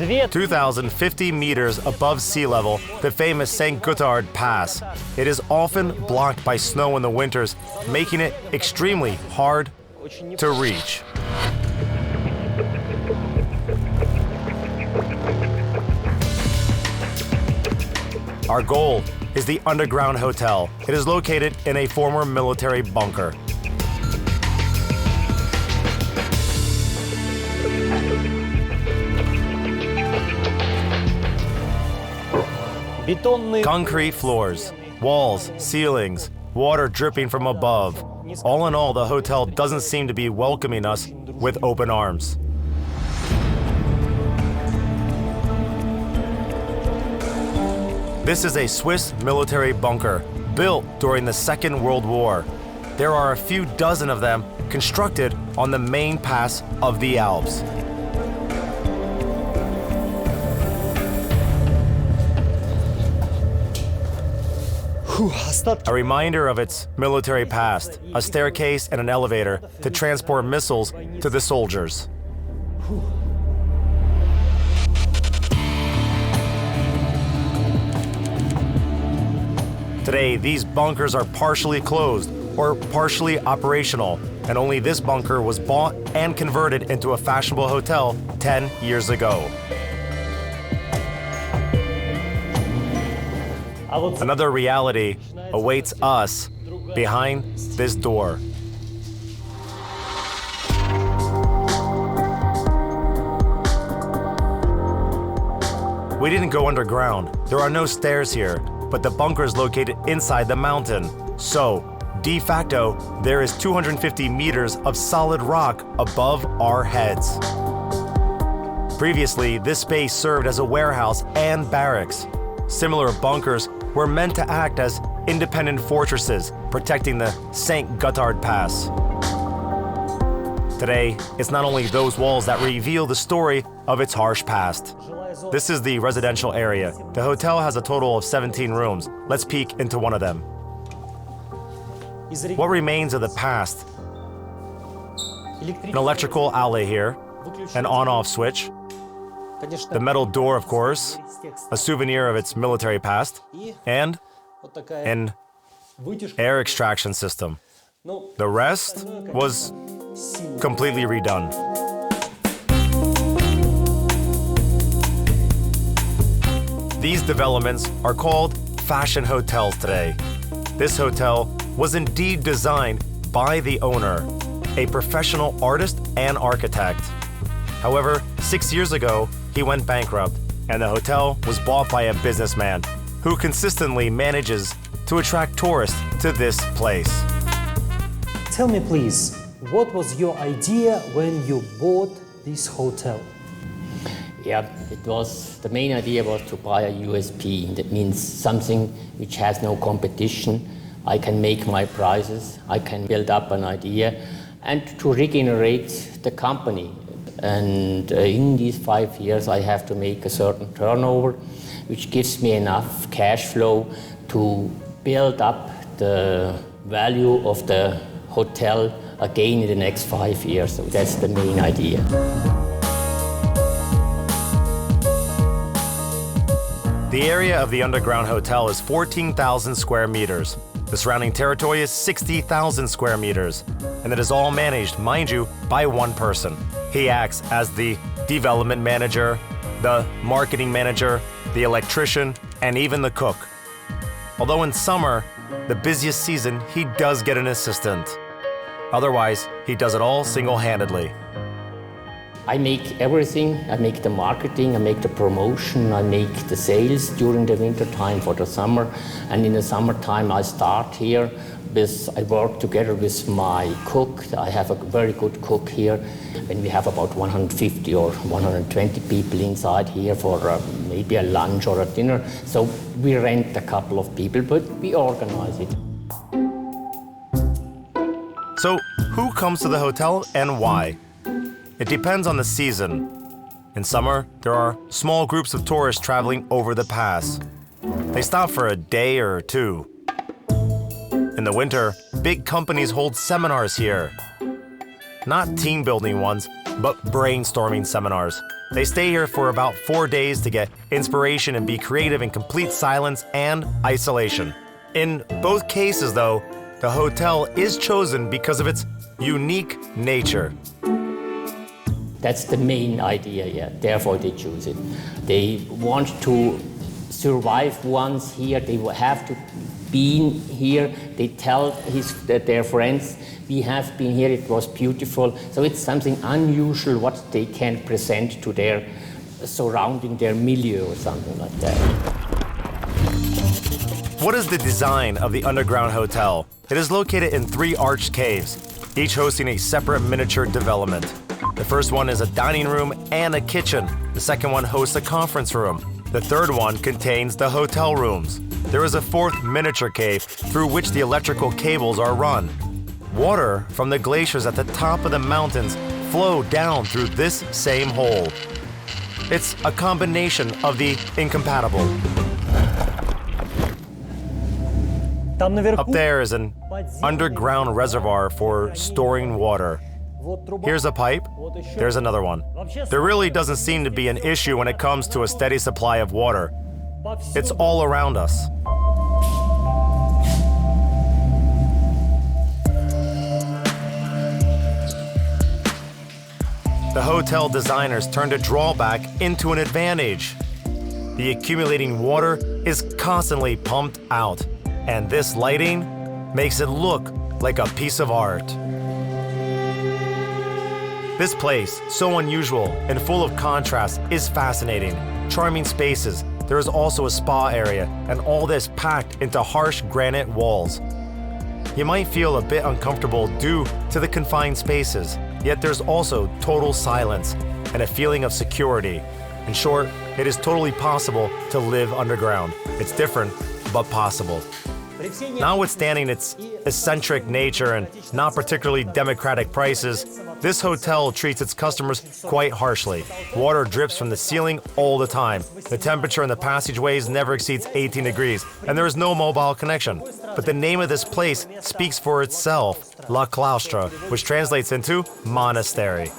2,050 meters above sea level, the famous St. Gotthard Pass. It is often blocked by snow in the winters, making it extremely hard to reach. Our goal is the underground hotel. It is located in a former military bunker. Concrete floors, walls, ceilings, water dripping from above. All in all, the hotel doesn't seem to be welcoming us with open arms. This is a Swiss military bunker built during the Second World War. There are a few dozen of them constructed on the main pass of the Alps. A reminder of its military past, a staircase and an elevator to transport missiles to the soldiers. Today, these bunkers are partially closed or partially operational, and only this bunker was bought and converted into a fashionable hotel 10 years ago. Another reality awaits us behind this door. We didn't go underground. There are no stairs here, but the bunker is located inside the mountain. So, de facto, there is 250 meters of solid rock above our heads. Previously, this space served as a warehouse and barracks. Similar bunkers were meant to act as independent fortresses protecting the St. Gotthard Pass. Today, it's not only those walls that reveal the story of its harsh past. This is the residential area. The hotel has a total of 17 rooms. Let's peek into one of them. What remains of the past? An electrical outlet here, an on-off switch, the metal door, of course, a souvenir of its military past, and an air extraction system. The rest was completely redone. These developments are called fashion hotels today. This hotel was indeed designed by the owner, a professional artist and architect. However, 6 years ago, he went bankrupt, and the hotel was bought by a businessman who consistently manages to attract tourists to this place. Tell me, please, what was your idea when you bought this hotel? Yeah, the main idea was to buy a USP. That means something which has no competition. I can make my prices, I can build up an idea, and to regenerate the company. And in these 5 years, I have to make a certain turnover, which gives me enough cash flow to build up the value of the hotel again in the next 5 years. So that's the main idea. The area of the underground hotel is 14,000 square meters. The surrounding territory is 60,000 square meters, and it is all managed, mind you, by one person. He acts as the development manager, the marketing manager, the electrician, and even the cook. Although in summer, the busiest season, he does get an assistant. Otherwise, he does it all single-handedly. I make everything. I make the marketing, I make the promotion, I make the sales during the winter time for the summer. And in the summertime, I start here. I work together with my cook. I have a very good cook here. And we have about 150 or 120 people inside here for maybe a lunch or a dinner. So we rent a couple of people, but we organize it. So who comes to the hotel and why? It depends on the season. In summer, there are small groups of tourists traveling over the pass. They stop for a day or two. In the winter, big companies hold seminars here. Not team-building ones, but brainstorming seminars. They stay here for about 4 days to get inspiration and be creative in complete silence and isolation. In both cases, though, the hotel is chosen because of its unique nature. That's the main idea, yeah. Therefore they choose it. They want to survive once here. They will have to be here. They tell their friends, we have been here, it was beautiful. So it's something unusual what they can present to their surrounding, their milieu or something like that. What is the design of the underground hotel? It is located in 3 arched caves, each hosting a separate miniature development. The first one is a dining room and a kitchen. The second one hosts a conference room. The third one contains the hotel rooms. There is a 4th miniature cave through which the electrical cables are run. Water from the glaciers at the top of the mountains flow down through this same hole. It's a combination of the incompatible. Up there is an underground reservoir for storing water. Here's a pipe, there's another one. There really doesn't seem to be an issue when it comes to a steady supply of water. It's all around us. The hotel designers turned a drawback into an advantage. The accumulating water is constantly pumped out, and this lighting makes it look like a piece of art. This place, so unusual and full of contrast, is fascinating. Charming spaces. There is also a spa area, and all this packed into harsh granite walls. You might feel a bit uncomfortable due to the confined spaces, yet there's also total silence and a feeling of security. In short, it is totally possible to live underground. It's different, but possible. Notwithstanding its eccentric nature and not particularly democratic prices, this hotel treats its customers quite harshly. Water drips from the ceiling all the time. The temperature in the passageways never exceeds 18 degrees, and there is no mobile connection. But the name of this place speaks for itself, La Claustra, which translates into monastery.